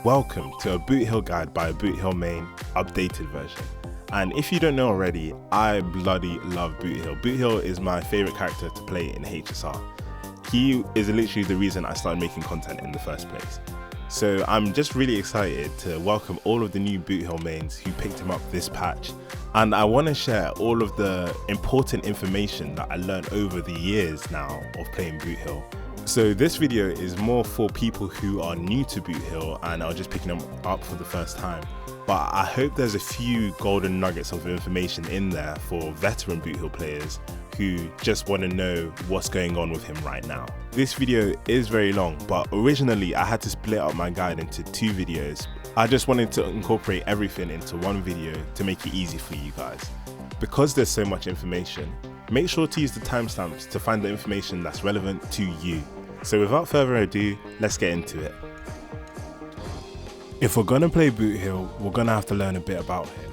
Welcome to a Boothill guide by Boothill Mei updated version. And if you don't know already, I bloody love Boothill. Boothill is my favourite character to play in HSR. He is literally the reason I started making content in the first place. So I'm just really excited to welcome all of the new Boothill mains who picked him up this patch. And I want to share all of the important information that I learned over the years now of playing Boothill. So this video is more for people who are new to Boothill and are just picking them up for the first time. But I hope there's a few golden nuggets of information in there for veteran Boothill players who just want to know what's going on with him right now. This video is very long, but originally I had to split up my guide into two videos. I just wanted to incorporate everything into one video to make it easy for you guys. Because there's so much information, make sure to use the timestamps to find the information that's relevant to you. So without further ado, let's get into it. If we're gonna play Boothill, we're gonna have to learn a bit about him.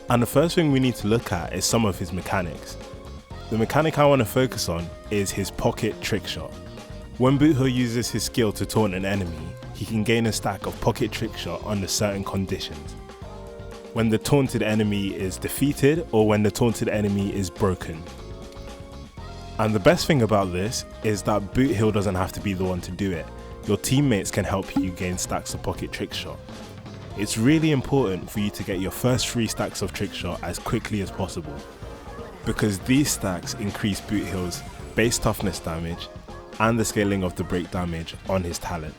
And the first thing we need to look at is some of his mechanics. The mechanic I want to focus on is his pocket trick shot. When Boothill uses his skill to taunt an enemy, he can gain a stack of pocket trick shot under certain conditions. When the taunted enemy is defeated or when the taunted enemy is broken. And the best thing about this is that Boothill doesn't have to be the one to do it. Your teammates can help you gain stacks of pocket trick shot. It's really important for you to get your first 3 stacks of trick shot as quickly as possible, because these stacks increase Boothill's base toughness damage and the scaling of the break damage on his talent.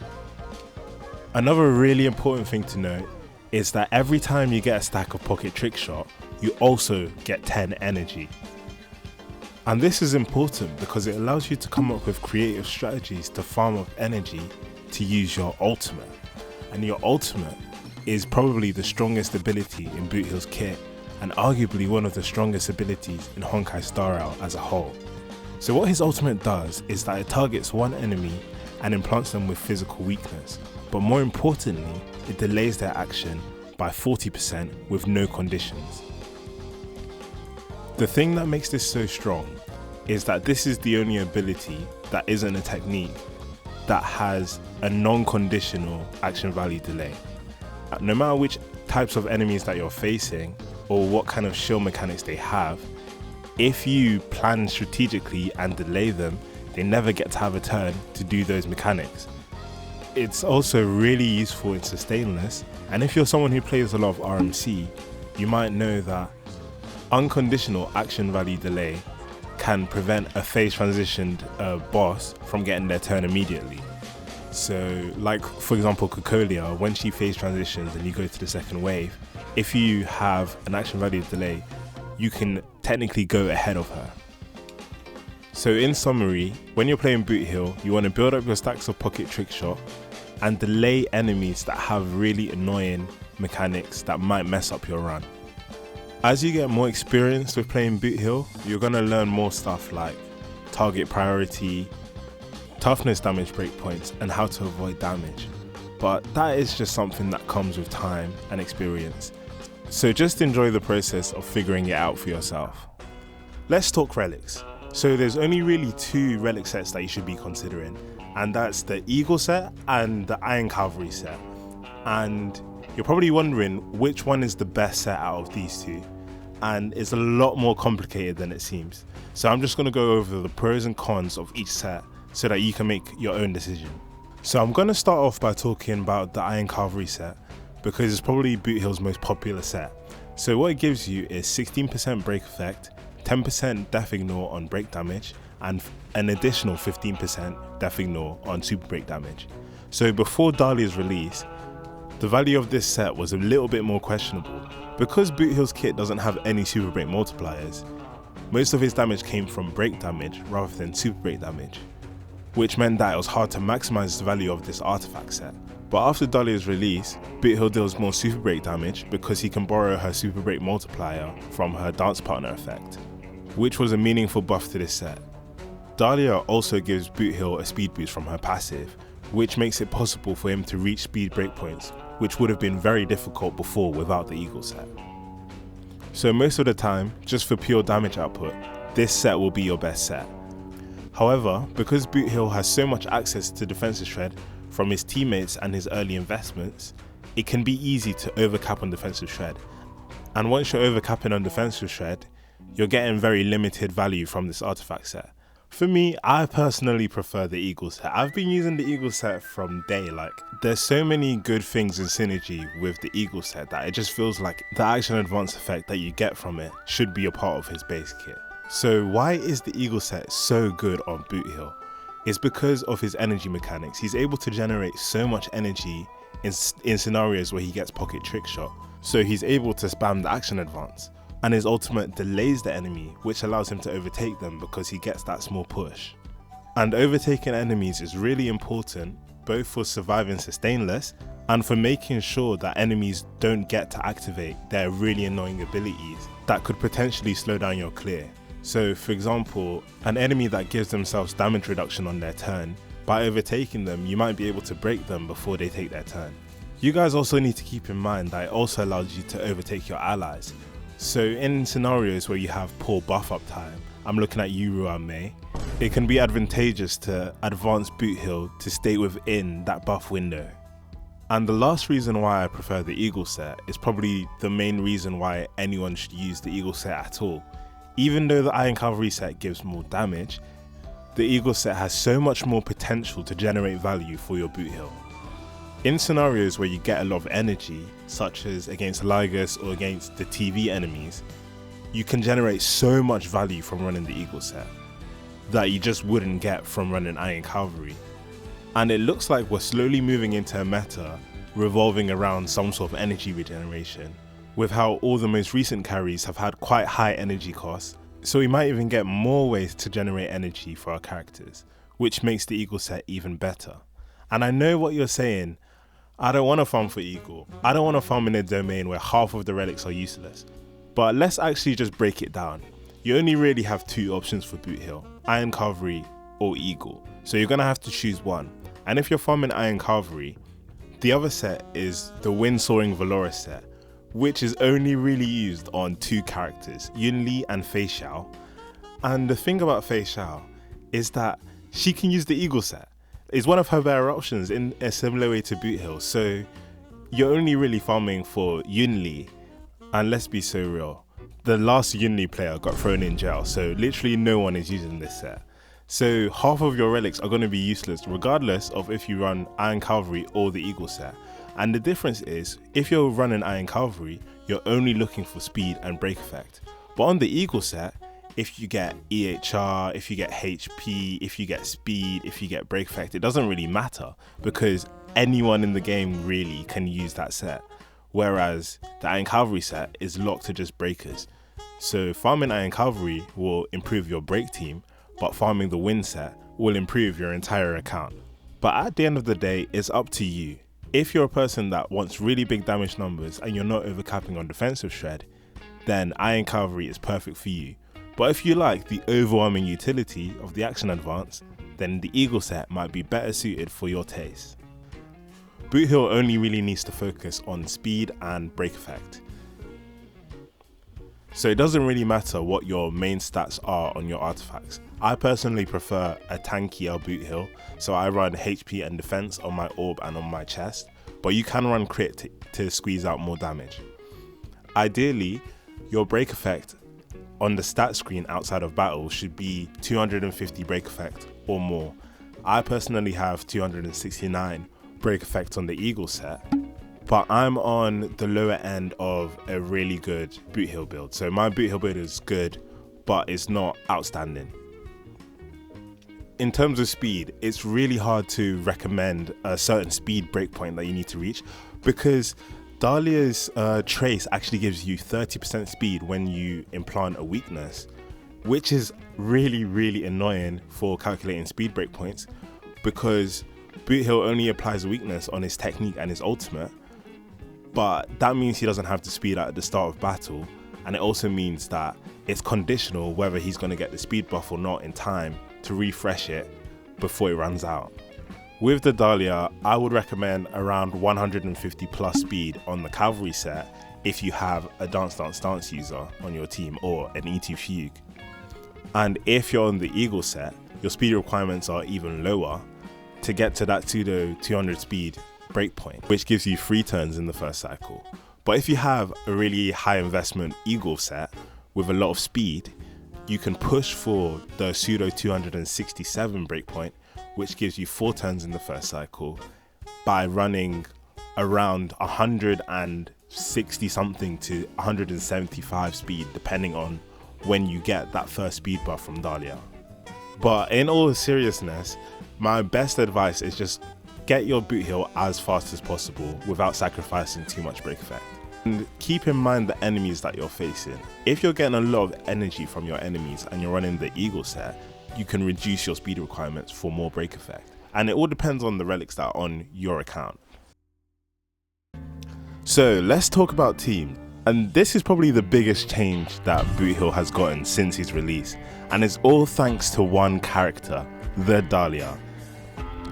Another really important thing to note is that every time you get a stack of pocket trick shot, you also get 10 energy. And this is important because it allows you to come up with creative strategies to farm up energy to use your ultimate. And your ultimate is probably the strongest ability in Boothill's kit and arguably one of the strongest abilities in Honkai Star Rail as a whole. So what his ultimate does is that it targets one enemy and implants them with physical weakness. But more importantly, it delays their action by 40% with no conditions. The thing that makes this so strong is that this is the only ability that isn't a technique that has a non-conditional action value delay. No matter which types of enemies that you're facing or what kind of shield mechanics they have, if you plan strategically and delay them, they never get to have a turn to do those mechanics. It's also really useful in sustainless, and if you're someone who plays a lot of RMC, you might know that unconditional action value delay can prevent a phase transitioned boss from getting their turn immediately. So like for example Kokolia, when she phase transitions and you go to the second wave, if you have an action value delay, you can technically go ahead of her. So in summary, when you're playing Boothill, you want to build up your stacks of pocket trick shot and delay enemies that have really annoying mechanics that might mess up your run. As you get more experience with playing Boothill, you're going to learn more stuff like target priority, toughness damage breakpoints, and how to avoid damage. But that is just something that comes with time and experience. So just enjoy the process of figuring it out for yourself. Let's talk relics. So there's only really 2 relic sets that you should be considering, and that's the Eagle set and the Iron Cavalry set. And you're probably wondering which one is the best set out of these 2, and it's a lot more complicated than it seems. So I'm just going to go over the pros and cons of each set so that you can make your own decision. So I'm going to start off by talking about the Iron Cavalry set because it's probably Boothill's most popular set. So what it gives you is 16% break effect, 10% death ignore on break damage, and an additional 15% death ignore on super break damage. So before Dahlia's release, the value of this set was a little bit more questionable. Because Boothill's kit doesn't have any super break multipliers, most of his damage came from break damage rather than super break damage, which meant that it was hard to maximize the value of this artifact set. But after Dahlia's release, Boothill deals more super break damage because he can borrow her super break multiplier from her dance partner effect, which was a meaningful buff to this set. Dahlia also gives Boothill a speed boost from her passive, which makes it possible for him to reach speed breakpoints, which would have been very difficult before without the Eagle set. So most of the time, just for pure damage output, this set will be your best set. However, because Boothill has so much access to defensive shred from his teammates and his early investments, it can be easy to overcap on defensive shred. And once you're overcapping on defensive shred, you're getting very limited value from this artifact set. For me, I personally prefer the Eagle set. I've been using the Eagle set from day. Like, there's so many good things in synergy with the Eagle set that it just feels like the action advance effect that you get from it should be a part of his base kit. So why is the Eagle set so good on Boothill? It's because of his energy mechanics. He's able to generate so much energy in scenarios where he gets pocket trick shot. So he's able to spam the action advance. And his ultimate delays the enemy, which allows him to overtake them because he gets that small push. And overtaking enemies is really important, both for surviving sustainless and for making sure that enemies don't get to activate their really annoying abilities that could potentially slow down your clear. So for example, an enemy that gives themselves damage reduction on their turn, by overtaking them you might be able to break them before they take their turn. You guys also need to keep in mind that it also allows you to overtake your allies. So in scenarios where you have poor buff up time, I'm looking at you, Ruan Mei, it can be advantageous to advance Boothill to stay within that buff window. And the last reason why I prefer the Eagle set is probably the main reason why anyone should use the Eagle set at all. Even though the Iron Cavalry set gives more damage, the Eagle set has so much more potential to generate value for your Boothill. In scenarios where you get a lot of energy, such as against Ligas or against the TV enemies, you can generate so much value from running the Eagle set that you just wouldn't get from running Iron Cavalry. And it looks like we're slowly moving into a meta revolving around some sort of energy regeneration, with how all the most recent carries have had quite high energy costs, so we might even get more ways to generate energy for our characters, which makes the Eagle set even better. And I know what you're saying, I don't want to farm for Eagle. I don't want to farm in a domain where half of the relics are useless. But let's actually just break it down. You only really have two options for Boothill, Iron Cavalry or Eagle. So you're going to have to choose one. And if you're farming Iron Cavalry, the other set is the Wind Soaring Valorous set, which is only really used on two characters, Yunli and Fei Xiao. And the thing about Fei Xiao is that she can use the Eagle set. It's one of her better options in a similar way to Boothill, so you're only really farming for Yunli, and let's be so real, the last Yunli player got thrown in jail, so literally no one is using this set. So half of your relics are going to be useless regardless of if you run Iron Cavalry or the Eagle set. And the difference is, if you're running Iron Cavalry, you're only looking for speed and break effect. But on the Eagle set, if you get EHR, if you get HP, if you get speed, if you get break effect, it doesn't really matter because anyone in the game really can use that set. Whereas the Iron Cavalry set is locked to just breakers. So farming Iron Cavalry will improve your break team, but farming the Wind set will improve your entire account. But at the end of the day, it's up to you. If you're a person that wants really big damage numbers and you're not overcapping on defensive shred, then Iron Cavalry is perfect for you. But if you like the overwhelming utility of the action advance, then the Eagle set might be better suited for your taste. Boothill only really needs to focus on speed and break effect. So it doesn't really matter what your main stats are on your artifacts. I personally prefer a tankier Boothill, so I run HP and defense on my orb and on my chest, but you can run crit to squeeze out more damage. Ideally, your break effect on the stat screen outside of battle should be 250 break effect or more. I personally have 269 break effect on the Eagle set, but I'm on the lower end of a really good Boothill build. So my Boothill build is good, but it's not outstanding. In terms of speed, it's really hard to recommend a certain speed breakpoint that you need to reach because Dahlia's trace actually gives you 30% speed when you implant a weakness, which is really annoying for calculating speed breakpoints because Boothill only applies a weakness on his technique and his ultimate, but that means he doesn't have to speed at the start of battle, and it also means that it's conditional whether he's going to get the speed buff or not in time to refresh it before it runs out. With the Dahlia, I would recommend around 150 plus speed on the Cavalry set if you have a Dance user on your team or an E2 Fugue. And if you're on the Eagle set, your speed requirements are even lower to get to that pseudo 200 speed breakpoint, which gives you 3 turns in the first cycle. But if you have a really high investment eagle set with a lot of speed, you can push for the pseudo 267 breakpoint, which gives you 4 turns in the first cycle by running around 160 something to 175 speed, depending on when you get that first speed buff from Dahlia. But in all seriousness, my best advice is just get your Boothill as fast as possible without sacrificing too much break effect. And keep in mind the enemies that you're facing. If you're getting a lot of energy from your enemies and you're running the eagle set, you can reduce your speed requirements for more break effect. And it all depends on the relics that are on your account. So let's talk about team. And this is probably the biggest change that Boothill has gotten since his release. And it's all thanks to one character, the Dahlia.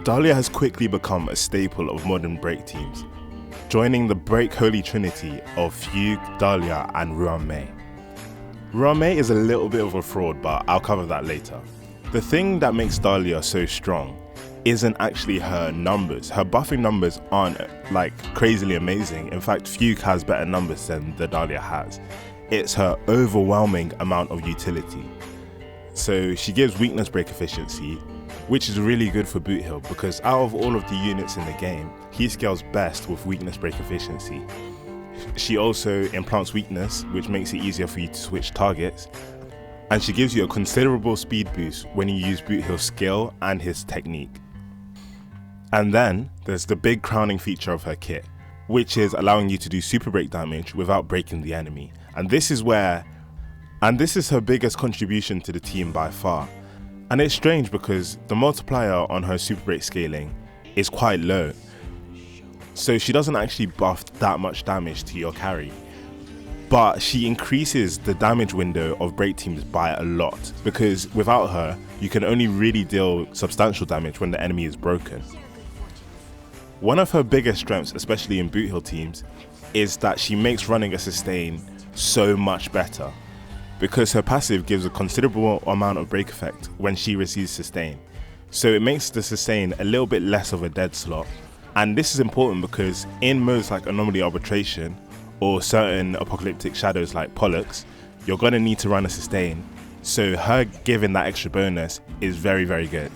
Dahlia has quickly become a staple of modern break teams, joining the break holy trinity of Fugue, Dahlia and Ruan Mei. Ruan Mei is a little bit of a fraud, but I'll cover that later. The thing that makes Dahlia so strong isn't actually her numbers. Her buffing numbers aren't like crazily amazing. In fact, Fugue has better numbers than the Dahlia has. It's her overwhelming amount of utility. So she gives weakness break efficiency, which is really good for Boothill because out of all of the units in the game, he scales best with weakness break efficiency. She also implants weakness, which makes it easier for you to switch targets, and she gives you a considerable speed boost when you use Boothill's skill and his technique. And then there's the big crowning feature of her kit, which is allowing you to do super break damage without breaking the enemy. And this is her biggest contribution to the team by far. And it's strange because the multiplier on her super break scaling is quite low. So she doesn't actually buff that much damage to your carry. But she increases the damage window of break teams by a lot, because without her, you can only really deal substantial damage when the enemy is broken. One of her biggest strengths, especially in Boothill teams, is that she makes running a sustain so much better, because her passive gives a considerable amount of break effect when she receives sustain. So it makes the sustain a little bit less of a dead slot. And this is important because in modes like Anomaly Arbitration or certain apocalyptic shadows like Pollux, you're going to need to run a sustain. So her giving that extra bonus is very, very good.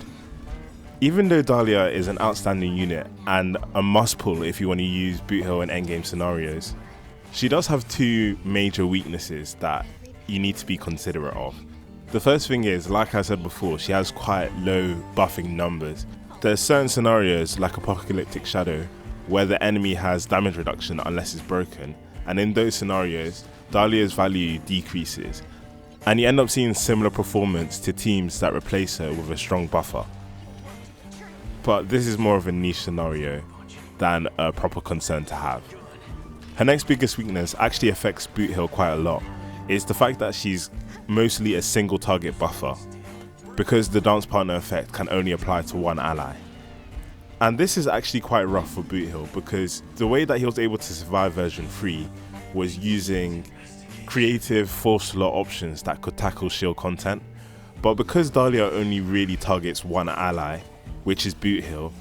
Even though Dahlia is an outstanding unit and a must pull if you want to use Boothill in endgame scenarios, she does have 2 major weaknesses that you need to be considerate of. The first thing is, like I said before, she has quite low buffing numbers. There are certain scenarios like Apocalyptic Shadow where the enemy has damage reduction unless it's broken, and in those scenarios, Dahlia's value decreases, and you end up seeing similar performance to teams that replace her with a strong buffer. But this is more of a niche scenario than a proper concern to have. Her next biggest weakness actually affects Boothill quite a lot. It's the fact that she's mostly a single target buffer, because the dance partner effect can only apply to one ally. And this is actually quite rough for Boothill, because the way that he was able to survive version 3 was using creative 4-slot options that could tackle shield content. But because Dahlia only really targets one ally, which is Boothill,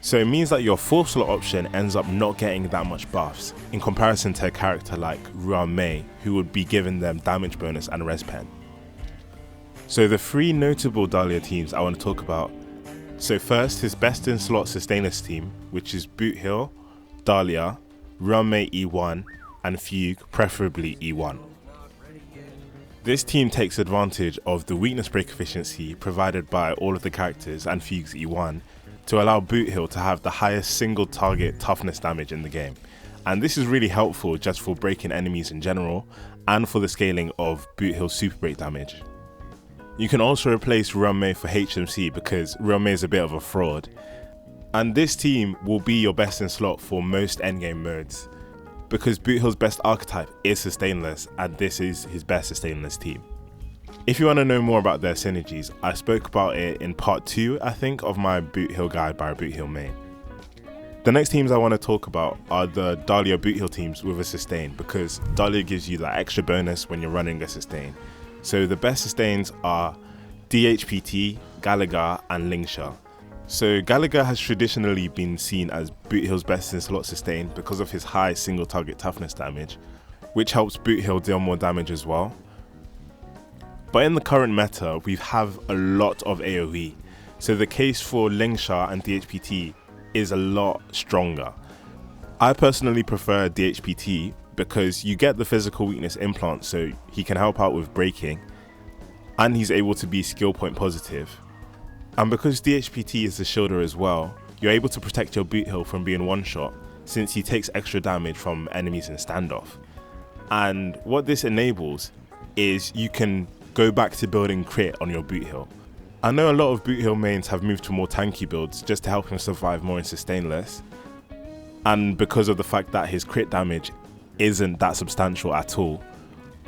so it means that your 4-slot option ends up not getting that much buffs in comparison to a character like Ruan Mei, who would be given them damage bonus and res pen. So the 3 notable Dahlia teams I want to talk about. So first, his best in slot sustainers team, which is Boothill, Dahlia, Ruan Mei E1 and Fugue, preferably E1. This team takes advantage of the weakness break efficiency provided by all of the characters and Fugue's E1 to allow Boothill to have the highest single target toughness damage in the game. And this is really helpful just for breaking enemies in general and for the scaling of Boothill's super break damage. You can also replace Ruan Mei for HMC because Ruan Mei is a bit of a fraud. And this team will be your best in slot for most endgame modes, because Boothill's best archetype is sustainless and this is his best sustainless team. If you want to know more about their synergies, I spoke about it in part 2, I think, of my Boothill guide by Boothill Mei. The next teams I want to talk about are the Dahlia Boothill teams with a sustain, because Dahlia gives you that extra bonus when you're running a sustain. So the best sustains are DHPT, Gallagher and Lingsha. So Gallagher has traditionally been seen as Boothill's best in slot sustain because of his high single target toughness damage, which helps Boothill deal more damage as well. But in the current meta, we have a lot of AoE, so the case for Lingsha and DHPT is a lot stronger. I personally prefer DHPT because you get the physical weakness implant, so he can help out with breaking, and he's able to be skill point positive. And because DHPT is the shielder as well, you're able to protect your Boothill from being one shot, since he takes extra damage from enemies in standoff. And what this enables is you can go back to building crit on your Boothill. I know a lot of Boothill mains have moved to more tanky builds just to help him survive more in sustainless, and because of the fact that his crit damage isn't that substantial at all.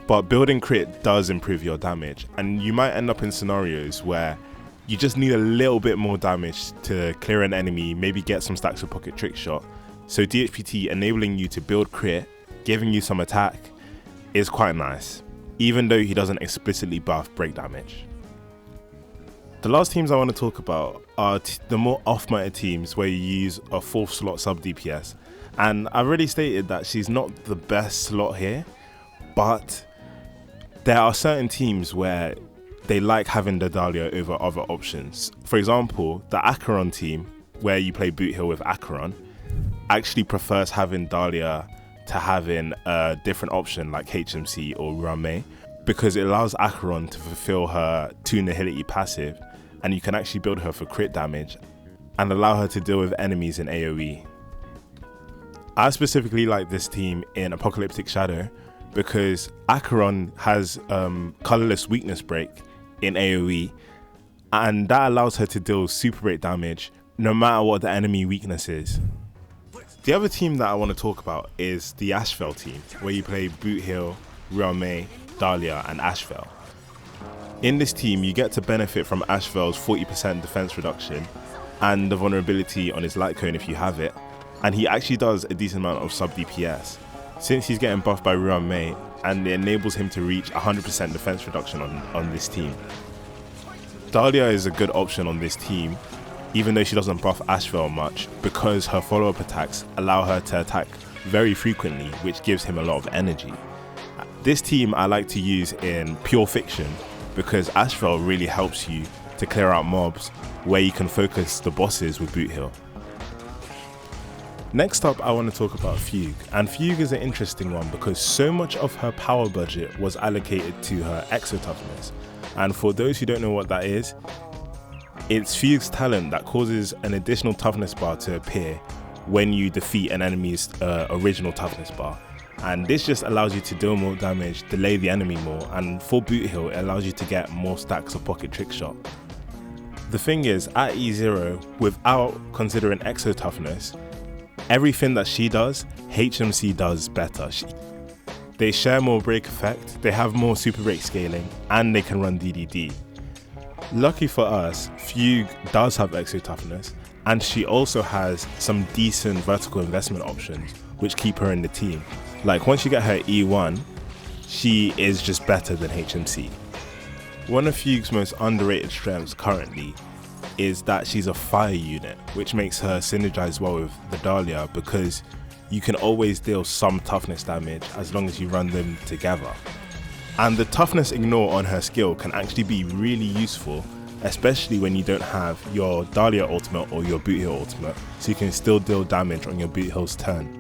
But building crit does improve your damage, and you might end up in scenarios where you just need a little bit more damage to clear an enemy, maybe get some stacks of pocket trick shot. So DHPT enabling you to build crit, giving you some attack, is quite nice, even though he doesn't explicitly buff break damage. The last teams I want to talk about are the more off-meta teams where you use a 4th slot sub DPS, and I've already stated that she's not the best slot here, but there are certain teams where they like having the Dahlia over other options. For example, the Acheron team, where you play Boothill with Acheron, actually prefers having Dahlia to having a different option like HMC or Ruan Mei, because it allows Acheron to fulfill her 2 nihility passive, and you can actually build her for crit damage and allow her to deal with enemies in AoE. I specifically like this team in Apocalyptic Shadow because Acheron has colourless weakness break in AoE, and that allows her to deal super break damage no matter what the enemy weakness is. The other team that I want to talk about is the Ashveil team, where you play Boothill, Ruan Mei, Dahlia and Ashveil. In this team, you get to benefit from Ashveil's 40% defense reduction and the vulnerability on his Lightcone if you have it, and he actually does a decent amount of sub DPS, since he's getting buffed by Ruan Mei, and it enables him to reach 100% defense reduction on this team. Dahlia is a good option on this team, even though she doesn't buff Ashveil much, because her follow-up attacks allow her to attack very frequently, which gives him a lot of energy. This team I like to use in pure fiction because Ashveil really helps you to clear out mobs where you can focus the bosses with Boothill. Next up, I want to talk about Fugue, and Fugue is an interesting one because so much of her power budget was allocated to her exo toughness, and for those who don't know what that is, it's Fugue's talent that causes an additional toughness bar to appear when you defeat an enemy's original toughness bar, and this just allows you to deal more damage, delay the enemy more, and for Boothill it allows you to get more stacks of pocket trick shot. The thing is, at E0, without considering exo toughness, everything that she does, HMC does better. They share more break effect, they have more super break scaling, and they can run DDD. Lucky for us, Fugue does have exo toughness, and she also has some decent vertical investment options which keep her in the team. Like once you get her E1, she is just better than HMC. One of Fugue's most underrated strengths currently is that she's a fire unit, which makes her synergize well with the Dahlia because you can always deal some toughness damage as long as you run them together. And the toughness ignore on her skill can actually be really useful, especially when you don't have your Dahlia ultimate or your Boothill ultimate, so you can still deal damage on your Boothill's turn.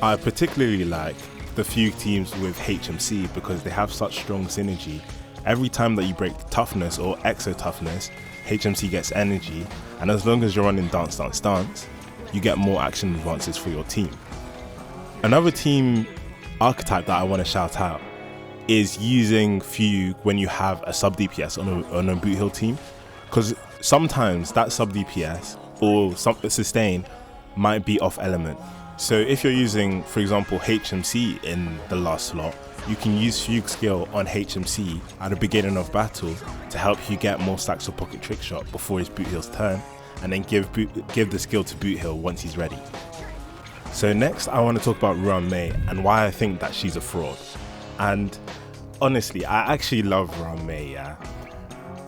I particularly like the Fugue teams with HMC because they have such strong synergy. Every time that you break toughness or exo toughness, HMC gets energy, and as long as you're running dance dance dance, you get more action advances for your team. Another team archetype that I want to shout out is using Fugue when you have a sub DPS on a Boothill team, because sometimes that sub DPS or sustain might be off element. So if you're using, for example, HMC in the last slot, you can use Fugue skill on HMC at the beginning of battle to help you get more stacks of pocket trick shot before his Boothill's turn, and then give the skill to Boothill once he's ready. So next I want to talk about Ruan Mei and why I think that she's a fraud. And honestly, I actually love Ruan Mei, yeah.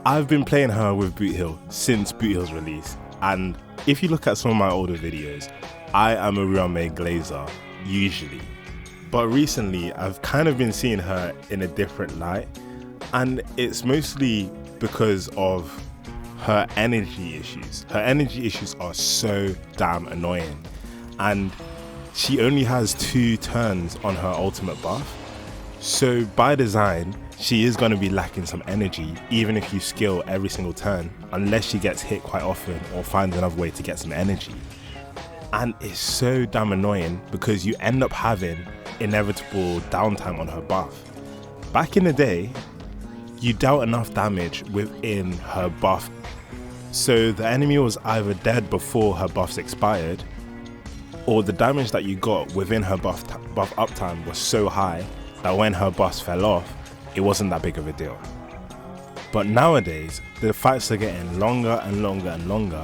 I've been playing her with Boothill since Boothill's release, and if you look at some of my older videos, I am a Ruan Mei glazer, usually. But recently, I've kind of been seeing her in a different light, and it's mostly because of her energy issues. Her energy issues are so damn annoying, and she only has 2 turns on her ultimate buff. So by design, she is going to be lacking some energy, even if you skill every single turn, unless she gets hit quite often or finds another way to get some energy. And it's so damn annoying because you end up having inevitable downtime on her buff. Back in the day, you dealt enough damage within her buff, so the enemy was either dead before her buffs expired, or the damage that you got within her buff uptime was so high that when her buffs fell off, it wasn't that big of a deal. But nowadays, the fights are getting longer and longer and longer,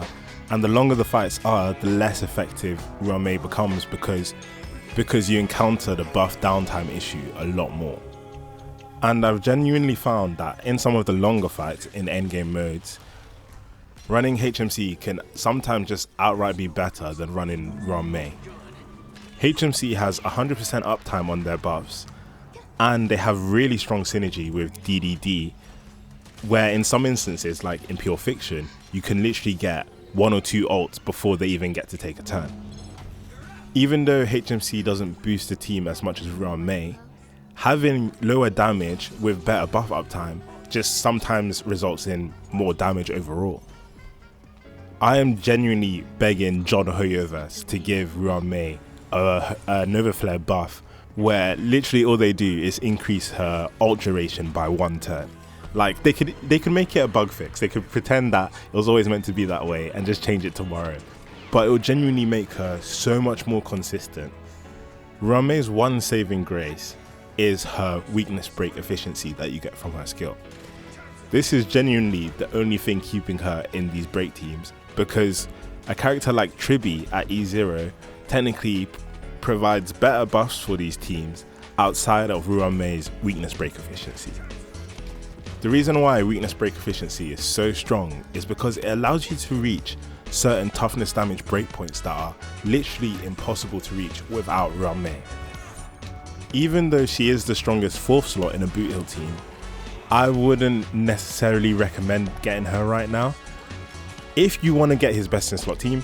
and the longer the fights are, the less effective Ruan Mei becomes because you encounter the buff downtime issue a lot more. And I've genuinely found that in some of the longer fights in endgame modes, running HMC can sometimes just outright be better than running Ruan Mei. HMC has 100% uptime on their buffs, and they have really strong synergy with DDD, where in some instances, like in Pure Fiction, you can literally get 1 or 2 ults before they even get to take a turn. Even though HMC doesn't boost the team as much as Ruan Mei, having lower damage with better buff uptime just sometimes results in more damage overall. I am genuinely begging John Hoyoverse to give Ruan Mei a Nova Flare buff where literally all they do is increase her ult duration by 1 turn. Like they could make it a bug fix. They could pretend that it was always meant to be that way and just change it tomorrow. But it will genuinely make her so much more consistent. Ruan Mei's one saving grace is her weakness break efficiency that you get from her skill. This is genuinely the only thing keeping her in these break teams, because a character like Tribby at E0 technically provides better buffs for these teams outside of Ruan Mei's weakness break efficiency. The reason why weakness break efficiency is so strong is because it allows you to reach certain toughness damage breakpoints that are literally impossible to reach without Ruan Mei. Even though she is the strongest 4th slot in a Boothill team, I wouldn't necessarily recommend getting her right now. If you want to get his best in slot team,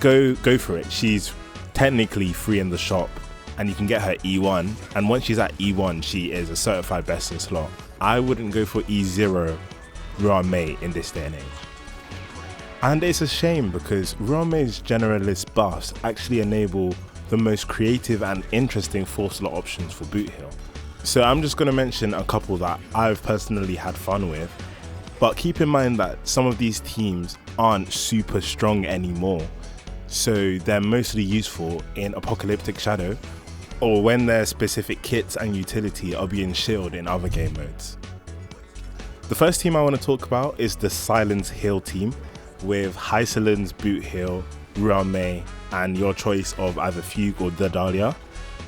go for it. She's technically free in the shop and you can get her E1, and once she's at E1 she is a certified best in slot. I wouldn't go for E0 Ruan Mei in this day and age. And it's a shame because Ruan Mei's generalist buffs actually enable the most creative and interesting 4th slot options for Boothill. So I'm just going to mention a couple that I've personally had fun with, but keep in mind that some of these teams aren't super strong anymore, so they're mostly useful in Apocalyptic Shadow or when their specific kits and utility are being shielded in other game modes. The first team I want to talk about is the Silence Hill team with Hysilens, Boothill, Ruan Mei, and your choice of either Fugue or the Dahlia.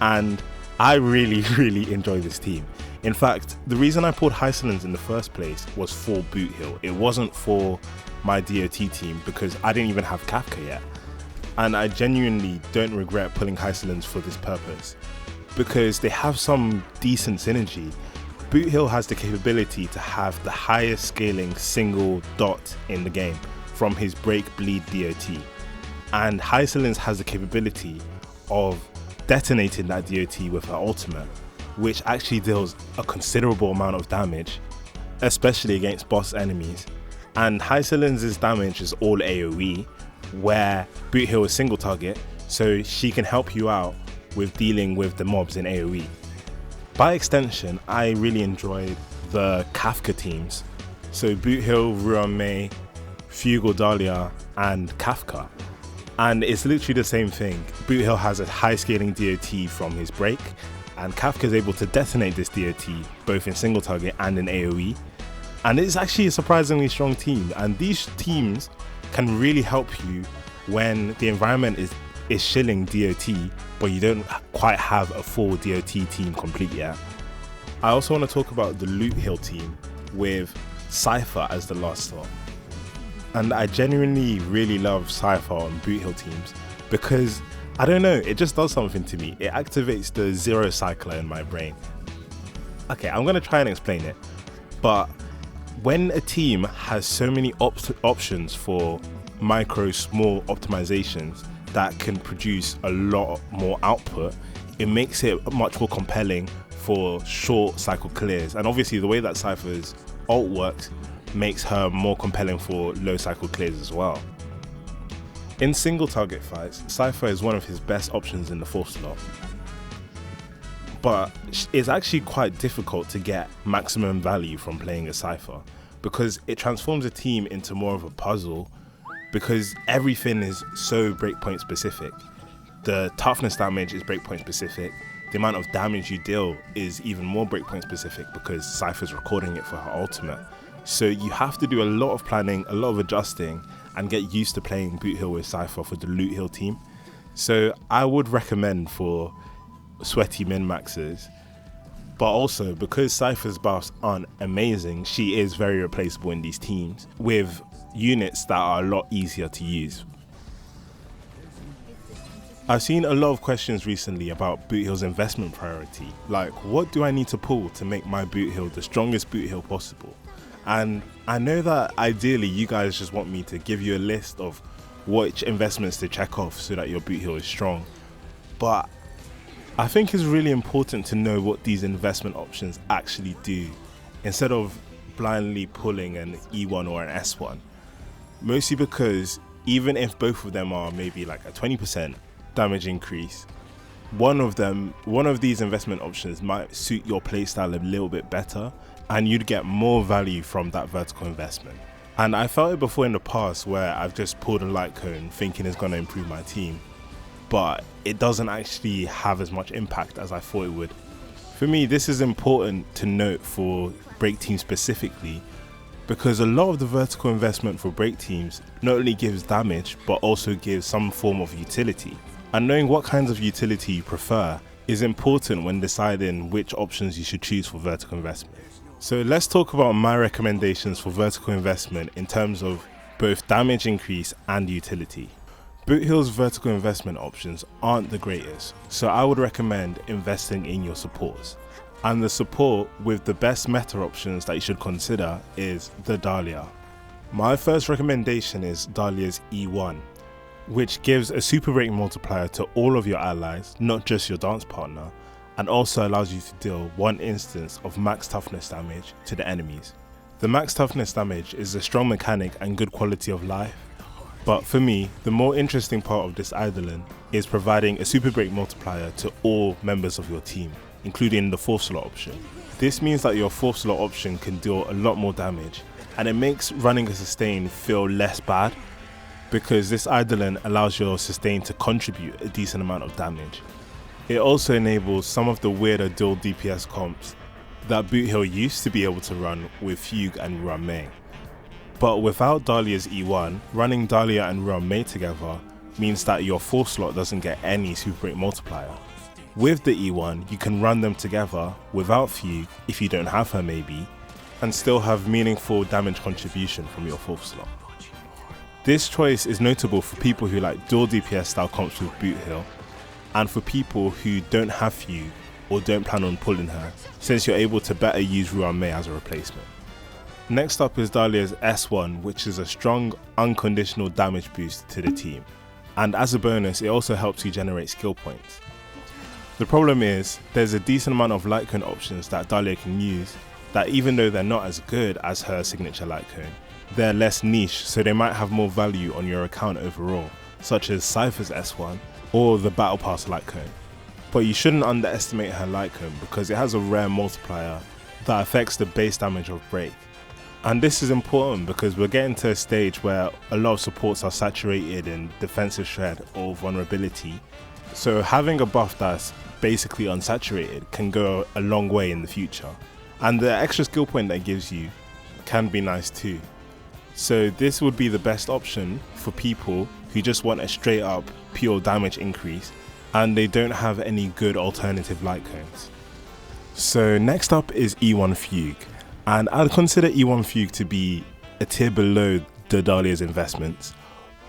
And I really enjoy this team. In fact, the reason I pulled Hysilens in the first place was for Boothill. It wasn't for my DOT team because I didn't even have Kafka yet. And I genuinely don't regret pulling Hysilens for this purpose because they have some decent synergy. Boothill has the capability to have the highest scaling single dot in the game from his Break Bleed DOT. And Hysilens has the capability of detonating that DOT with her ultimate, which actually deals a considerable amount of damage, especially against boss enemies. And Hysilens' damage is all AoE, where Boothill is single target, so she can help you out with dealing with the mobs in AoE. By extension, I really enjoyed the Kafka teams, so Boothill, Ruan Mei, Fugue or Dahlia, and Kafka. And it's literally the same thing. Boothill has a high scaling DOT from his break, and Kafka is able to detonate this DOT both in single target and in AoE. And it's actually a surprisingly strong team, and these teams can really help you when the environment is shilling DOT, but you don't quite have a full DOT team complete yet. I also want to talk about the Loot Hill team with Cipher as the last stop. And I genuinely really love Cipher on Boothill teams because, I don't know, it just does something to me. It activates the zero cycler in my brain. Okay, I'm gonna try and explain it, but when a team has so many options for micro small optimizations that can produce a lot more output, it makes it much more compelling for short cycle clears. And obviously the way that Cipher's ult works makes her more compelling for low cycle clears as well. In single target fights, Cipher is one of his best options in the 4th slot, but it's actually quite difficult to get maximum value from playing a Cipher because it transforms a team into more of a puzzle because everything is so breakpoint specific. The toughness damage is breakpoint specific, the amount of damage you deal is even more breakpoint specific because Cipher's recording it for her ultimate. So you have to do a lot of planning, a lot of adjusting, and get used to playing Boothill with Cipher for the Loot Hill team. So I would recommend for sweaty min-maxers, but also because Cipher's buffs aren't amazing, she is very replaceable in these teams with units that are a lot easier to use. I've seen a lot of questions recently about Boothill's investment priority, like what do I need to pull to make my Boothill the strongest Boothill possible? And I know that ideally you guys just want me to give you a list of which investments to check off so that your Boothill is strong, but I think it's really important to know what these investment options actually do instead of blindly pulling an E1 or an S1. Mostly because even if both of them are maybe like a 20% damage increase, one of these investment options might suit your playstyle a little bit better and you'd get more value from that vertical investment. And I felt it before in the past where I've just pulled a Lightcone thinking it's going to improve my team, but it doesn't actually have as much impact as I thought it would. For me, this is important to note for break teams specifically, because a lot of the vertical investment for break teams not only gives damage, but also gives some form of utility. And knowing what kinds of utility you prefer is important when deciding which options you should choose for vertical investment. So let's talk about my recommendations for vertical investment in terms of both damage increase and utility. Boothill's vertical investment options aren't the greatest, so I would recommend investing in your supports. And the support with the best meta options that you should consider is the Dahlia. My first recommendation is Dahlia's E1, which gives a super break multiplier to all of your allies, not just your dance partner, and also allows you to deal 1 instance of max toughness damage to the enemies. The max toughness damage is a strong mechanic and good quality of life, but for me, the more interesting part of this Eidolon is providing a super break multiplier to all members of your team, including the 4th slot option. This means that your 4th slot option can deal a lot more damage, and it makes running a sustain feel less bad, because this Eidolon allows your sustain to contribute a decent amount of damage. It also enables some of the weirder dual DPS comps that Boothill used to be able to run with Fugue and Ruan Mei. But without Dahlia's E1, running Dahlia and Ruan Mei together means that your 4th slot doesn't get any super break multiplier. With the E1, you can run them together without Fugue, if you don't have her maybe, and still have meaningful damage contribution from your 4th slot. This choice is notable for people who like dual DPS style comps with Boothill, and for people who don't have Fugue or don't plan on pulling her, since you're able to better use Ruan Mei as a replacement. Next up is Dahlia's S1, which is a strong unconditional damage boost to the team, and as a bonus it also helps you generate skill points. The problem is, there's a decent amount of Lightcone options that Dahlia can use that, even though they're not as good as her signature Lightcone, they're less niche, so they might have more value on your account overall, such as Cipher's S1 or the Battle Pass Lightcone. But you shouldn't underestimate her Lightcone because it has a rare multiplier that affects the base damage of break. And this is important because we're getting to a stage where a lot of supports are saturated in defensive shred or vulnerability, so having a buff that's basically unsaturated can go a long way in the future. And the extra skill point that gives you can be nice too. So this would be the best option for people who just want a straight up pure damage increase and they don't have any good alternative Lightcones. So next up is E1 Fugue. And I'd consider E1 Fugue to be a tier below the Dahlia's investments,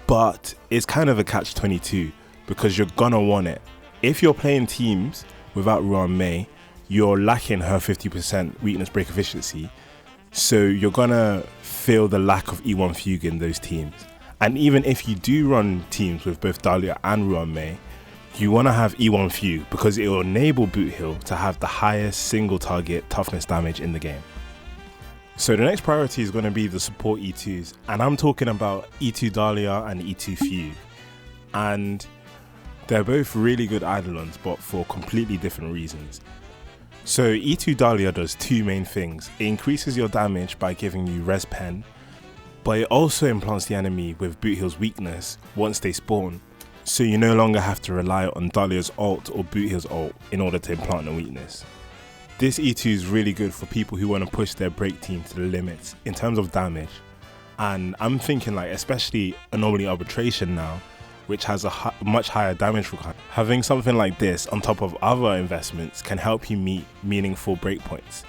but it's kind of a catch-22 because you're gonna want it. If you're playing teams without Ruan Mei, you're lacking her 50% weakness break efficiency, so you're gonna feel the lack of E1 Fugue in those teams. And even if you do run teams with both Dahlia and Ruan Mei, you want to have E1 Fugue because it will enable Boothill to have the highest single target toughness damage in the game. So the next priority is going to be the support E2s, and I'm talking about E2 Dahlia and E2 Fugue. And they're both really good Eidolons, but for completely different reasons. So E2 Dahlia does two main things. It increases your damage by giving you res pen, but it also implants the enemy with Boothill's weakness once they spawn. So you no longer have to rely on Dahlia's ult or Boothill's ult in order to implant a weakness. This E2 is really good for people who want to push their break team to the limits in terms of damage. And I'm thinking like especially Anomaly Arbitration now, which has a much higher damage requirement. Having something like this on top of other investments can help you meet meaningful breakpoints.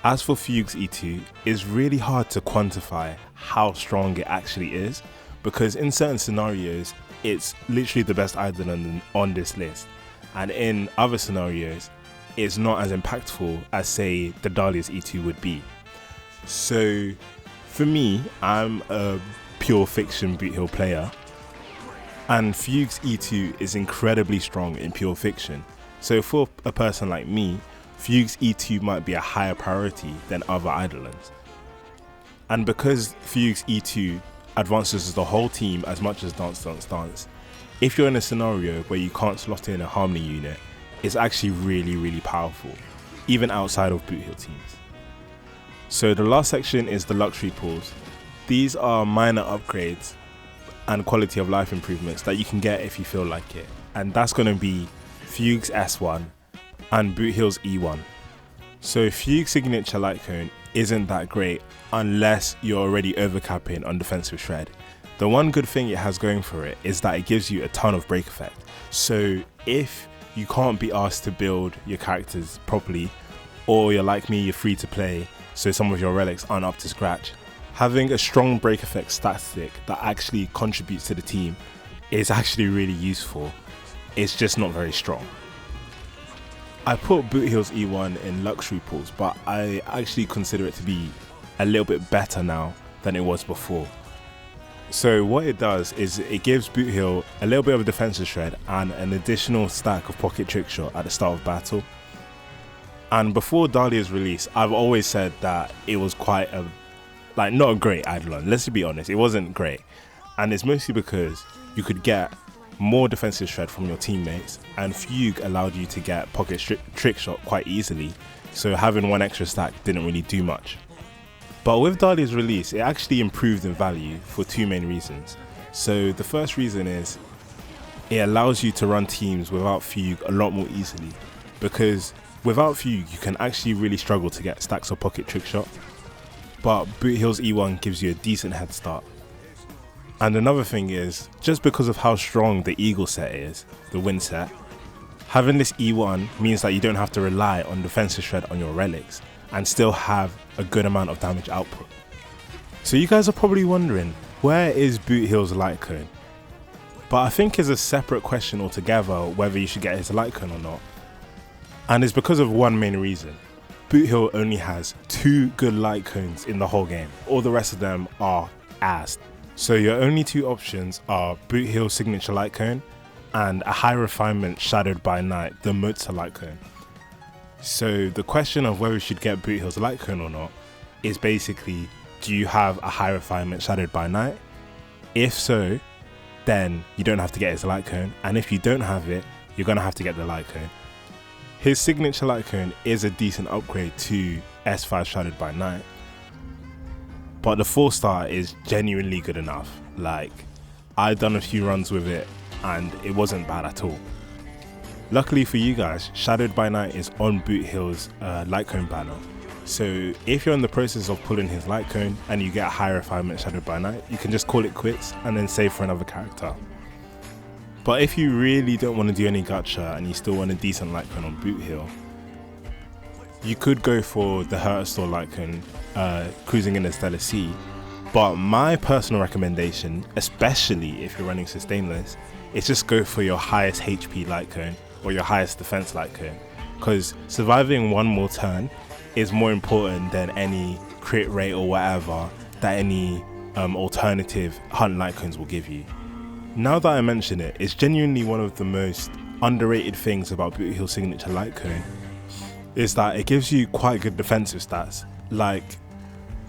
As for Fugue's E2, it's really hard to quantify how strong it actually is, because in certain scenarios, it's literally the best Eidolon on this list, and in other scenarios it's not as impactful as say the Dahlia's E2 would be. So for me, I'm a pure fiction Boothill player, and Fugue's E2 is incredibly strong in pure fiction. So for a person like me, Fugue's E2 might be a higher priority than other Eidolons. And because Fugue's E2 advances the whole team as much as Dance Dance Dance, if you're in a scenario where you can't slot in a Harmony unit, it's actually really powerful, even outside of Boothill teams. So the last section is the luxury pools. These are minor upgrades and quality of life improvements that you can get if you feel like it, and that's going to be Fugue's S1 and Boothill's E1. So Fugue's signature Lightcone isn't that great unless you're already overcapping on defensive shred. The one good thing it has going for it is that it gives you a ton of break effect. So if you can't be asked to build your characters properly, or you're like me, you're free to play, so some of your relics aren't up to scratch, having a strong break effect statistic that actually contributes to the team is actually really useful. It's just not very strong. I put Boothill's E1 in luxury pools, but I actually consider it to be a little bit better now than it was before. So what it does is it gives Boothill a little bit of a defensive shred and an additional stack of pocket trickshot at the start of battle. And before Dahlia's release, I've always said that it was quite a, not a great Eidolon. Let's be honest, it wasn't great. And it's mostly because you could get more defensive shred from your teammates, and Fugue allowed you to get pocket trickshot quite easily, so having one extra stack didn't really do much. But with Dahlia's release, it actually improved in value for two main reasons. So the first reason is it allows you to run teams without Fugue a lot more easily, because without Fugue you can actually really struggle to get stacks of pocket trickshot, but Boothill's E1 gives you a decent head start. And another thing is, just because of how strong the Eagle set is, the win set, having this E1 means that you don't have to rely on defensive shred on your relics and still have a good amount of damage output. So you guys are probably wondering, where is Boothill's Lightcone? But I think it's a separate question altogether whether you should get his Lightcone or not. And it's because of one main reason. Boothill only has 2 good Lightcones in the whole game. All the rest of them are ass. So your only 2 options are Boothill's signature Lightcone and a high refinement Shadowed by Night, the Mozart Lightcone. So the question of whether you should get Boothill's Lightcone or not is basically, do you have a high refinement Shadowed by Night? If so, then you don't have to get his Lightcone, and if you don't have it, you're going to have to get the Lightcone. His signature Lightcone is a decent upgrade to S5 Shadowed by Night, but the 4-star is genuinely good enough. I've done a few runs with it and it wasn't bad at all. Luckily for you guys, Shadowed by Night is on Boothill's Lightcone banner. So if you're in the process of pulling his Lightcone and you get a high refinement Shadowed by Night, you can just call it quits and then save for another character. But if you really don't want to do any gacha and you still want a decent Lightcone on Boothill, you could go for the Hertastore Lightcone cruising in the Stellar Sea, but my personal recommendation, especially if you're running Sustainless, is just go for your highest HP Lightcone or your highest defense Lightcone, because surviving one more turn is more important than any crit rate or whatever that any alternative hunt Lightcones will give you. Now that I mention it, it's genuinely one of the most underrated things about Boothill Signature Lightcone is that it gives you quite good defensive stats. Like,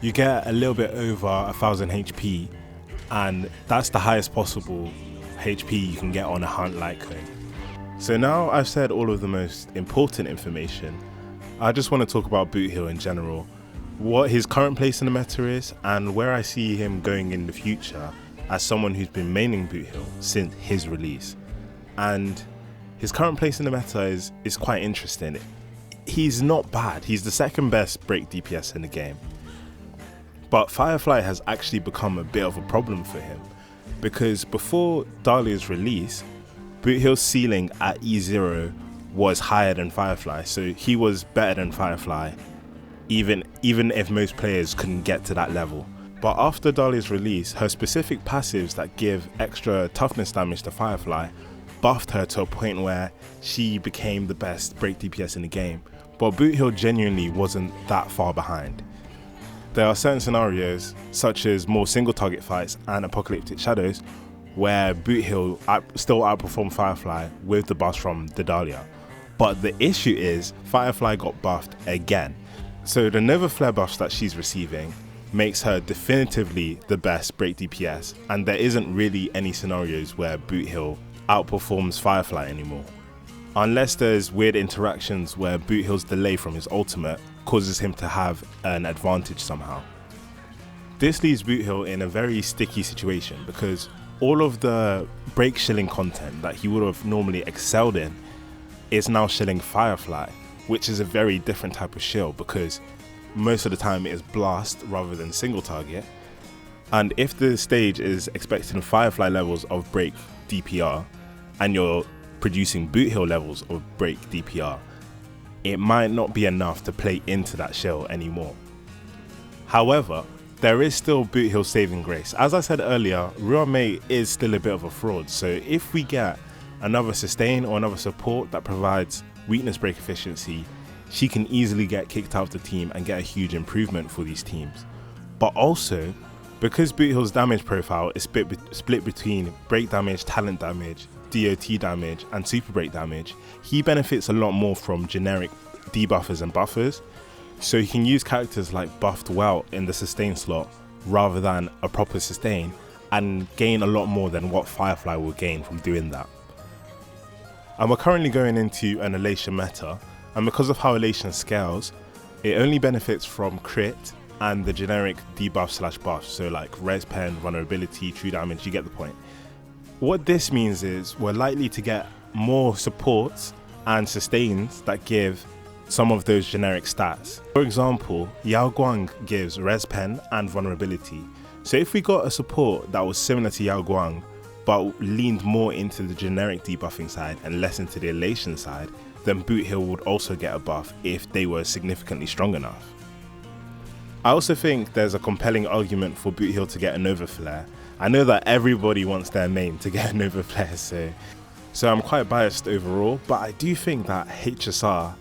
you get a little bit over 1000 HP, and that's the highest possible HP you can get on a hunt Lightcone. So now I've said all of the most important information, I just want to talk about Boothill in general, what his current place in the meta is, and where I see him going in the future as someone who's been maining Boothill since his release. And his current place in the meta is quite interesting. He's not bad, he's the second best break DPS in the game. But Firefly has actually become a bit of a problem for him, because before Dahlia's release, Boothill's ceiling at E0 was higher than Firefly, so he was better than Firefly, even if most players couldn't get to that level. But after Dahlia's release, her specific passives that give extra toughness damage to Firefly buffed her to a point where she became the best break DPS in the game, but Boothill genuinely wasn't that far behind. There are certain scenarios, such as more single target fights and Apocalyptic Shadows, where Boothill still outperformed Firefly with the buffs from the Dahlia. But the issue is, Firefly got buffed again. So the Nova Flare buffs that she's receiving makes her definitively the best break DPS, and there isn't really any scenarios where Boothill outperforms Firefly anymore. Unless there's weird interactions where Boothill's delay from his ultimate causes him to have an advantage somehow. This leaves Boothill in a very sticky situation, because all of the break shilling content that he would have normally excelled in is now shilling Firefly, which is a very different type of shill, because most of the time it is blast rather than single target. And if the stage is expecting Firefly levels of break DPR and you're producing Boothill levels of break DPR, it might not be enough to play into that shill anymore. However, there is still Boothill saving grace. As I said earlier, Ruan Mei is still a bit of a fraud, so if we get another sustain or another support that provides weakness break efficiency, she can easily get kicked out of the team and get a huge improvement for these teams. But also, because Boothill's damage profile is split between break damage, talent damage, DOT damage and super break damage, he benefits a lot more from generic debuffers and buffers, so he can use characters like Buffed Well in the sustain slot rather than a proper sustain, and gain a lot more than what Firefly will gain from doing that. And we're currently going into an Elation meta, and because of how Elation scales, it only benefits from crit and the generic debuff / buff, so like res pen, vulnerability, true damage, you get the point. What this means is we're likely to get more supports and sustains that give some of those generic stats. For example, Yao Guang gives res pen and vulnerability. So if we got a support that was similar to Yao Guang but leaned more into the generic debuffing side and less into the elation side, then Boothill would also get a buff if they were significantly strong enough. I also think there's a compelling argument for Boothill to get a Nova Flare. I know that everybody wants their main to get a Nova Flare, so I'm quite biased overall, but I do think that HSR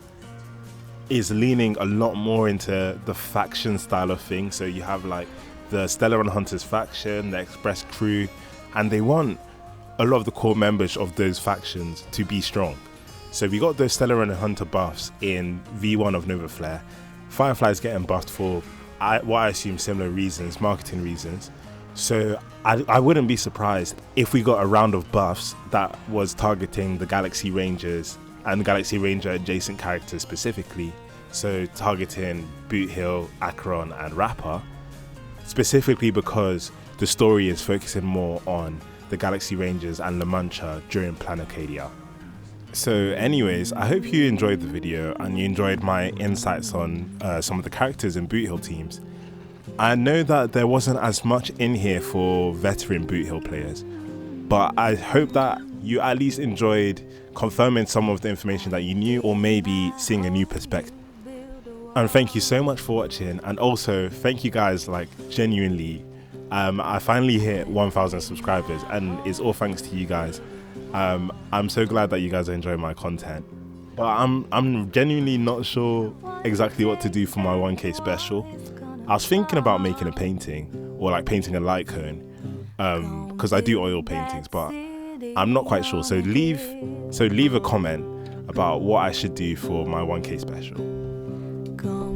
is leaning a lot more into the faction style of things. So you have like the Stellar and Hunters faction, the Express crew, and they want a lot of the core members of those factions to be strong. So we got those Stellar and Hunter buffs in V1 of Nova Flare. Firefly's getting buffed for what I assume similar reasons, marketing reasons. So I wouldn't be surprised if we got a round of buffs that was targeting the Galaxy Rangers and the Galaxy Ranger adjacent characters specifically. So targeting Boothill, Acheron and Rapper, specifically because the story is focusing more on the Galaxy Rangers and La Mancha during Plan Arcadia. So anyways, I hope you enjoyed the video and you enjoyed my insights on some of the characters in Boothill teams. I know that there wasn't as much in here for veteran Boothill players, but I hope that you at least enjoyed confirming some of the information that you knew, or maybe seeing a new perspective. And thank you so much for watching, and also thank you guys, like, genuinely. I finally hit 1,000 subscribers, and it's all thanks to you guys. I'm so glad that you guys are enjoying my content, but I'm genuinely not sure exactly what to do for my 1K special. I was thinking about making a painting, or like painting a light cone, because I do oil paintings, but I'm not quite sure. So leave a comment about what I should do for my 1K special.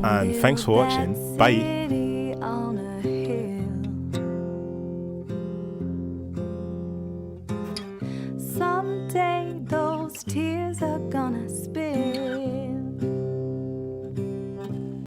And thanks for watching. Bye. Someday those tears are gonna spill.